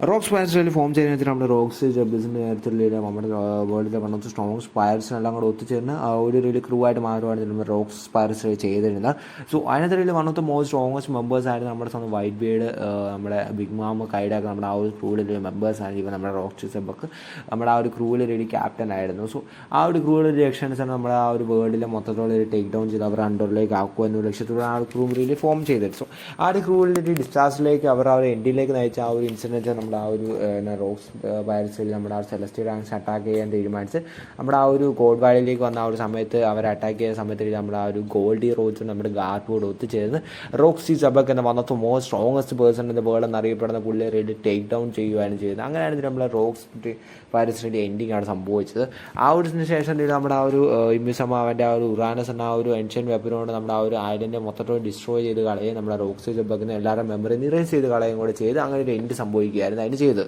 Rocks പൈററ്റ്സിൽ form ചെയ്യുന്ന നമ്മുടെ rocks ജബ്ബിസിൻ്റെ നേതൃത്വത്തിൽ നമ്മുടെ വേൾഡിലെ വൺ ഓഫ് ദി സ്ട്രോങ്സ്റ്റ് പൈററ്റ്സിനെല്ലാം കൂടെ ഒത്തുചേർന്ന് ഒരു ക്രൂ ആയിട്ട് മാറുവാണ് നമ്മുടെ റോക്സ് പൈററ്റ്സ് ചെയ്തിരുന്നത്. സോ അതിനകത്തിൽ one of the most strongest members ആയിരുന്നു നമ്മുടെ സ്വന്തം വൈറ്റ് ബീഡ്, നമ്മുടെ ബിഗ് മാം, കൈഡാക്ക്, നമ്മുടെ ആ ഒരു ക്രൂവിലെ മെമ്പേഴ്സ് ആയിരുന്നു. ഇപ്പം നമ്മുടെ റോക്സ് ജബ്ബക്ക് നമ്മുടെ ആ ഒരു ക്രൂവിൽ ഒരു ക്യാപ്റ്റൻ ആയിരുന്നു. സോ ആ ഒരു ക്രൂവിലെ ഒരു ലക്ഷ്യമാണ് നമ്മുടെ ആ ഒരു വേൾഡിലെ മൊത്തത്തിലുള്ള ഒരു ടേക്ക് ഡൗൺ ചെയ്ത് അവർ അണ്ടറിലേക്ക് ആക്കുക എന്നൊരു ലക്ഷ്യത്തോടെ ആ ഒരു ക്രൂ റിലി ഫോം ചെയ്തത്. സോ ആ ഒരു ക്രൂവിൻ്റെ ഒരു ഡിസാസ്റ്ററിലേക്ക് അവർ ആ ഒരു എൻഡിലേക്ക് നയിച്ച ആ ഒരു ഇൻസിഡൻറ്റ് നമ്മുടെ ആ ഒരു റോക്സ് പൈററ്റ്സിൽ നമ്മുടെ ആ സെലസ്റ്റിയൽ റാങ്ക്സ് അറ്റാക്ക് ചെയ്യാൻ തീരുമാനിച്ച് നമ്മുടെ ആ ഒരു ഗോൾഡ് വാലിയിലേക്ക് വന്ന ആ ഒരു സമയത്ത് അവർ അറ്റാക്ക് ചെയ്യുന്ന സമയത്ത് നമ്മുടെ ആ ഒരു ഗോൾഡി റോഡ്സ് നമ്മുടെ ഗാർഡ്ബോർഡ് ഒത്തുചേർന്ന് റോക്സി ജബ്ബക്ക് എന്ന one of the most strongest person in the world എന്നറിയപ്പെടുന്ന പുള്ളിയെ റെഡി ടേക്ക് ഡൗൺ ചെയ്യുകയാണ് ചെയ്തത്. അങ്ങനെയാണ് നമ്മളെ റോക്സ് പൈററ്റ്സിൻ്റെ എൻഡിങ് ആണ് സംഭവിച്ചത്. ആ ഒരു ശേഷം നമ്മുടെ ആ ഒരു ഇമ്മിസമ അവൻ്റെ ആ ഒരു ഉറാനസ് എന്ന ആ ഒരു എൻഷ്യൻ വെപ്പനോട് നമ്മുടെ ആ ഒരു ഐലൻഡ് മൊത്തത്തോടെ ഡിസ്ട്രോയ് ചെയ്ത് കളയുകയും നമ്മുടെ റോക്സി ജബ്ബക്കിന് എല്ലാവരും മെമ്മറി നിറേസ് ചെയ്ത് കളയുകയും കൂടെ ചെയ്ത് അങ്ങനെ ഒരു എൻഡ് സംഭവിക്കുകയായിരുന്നു അതിന് ചെയ്തത്.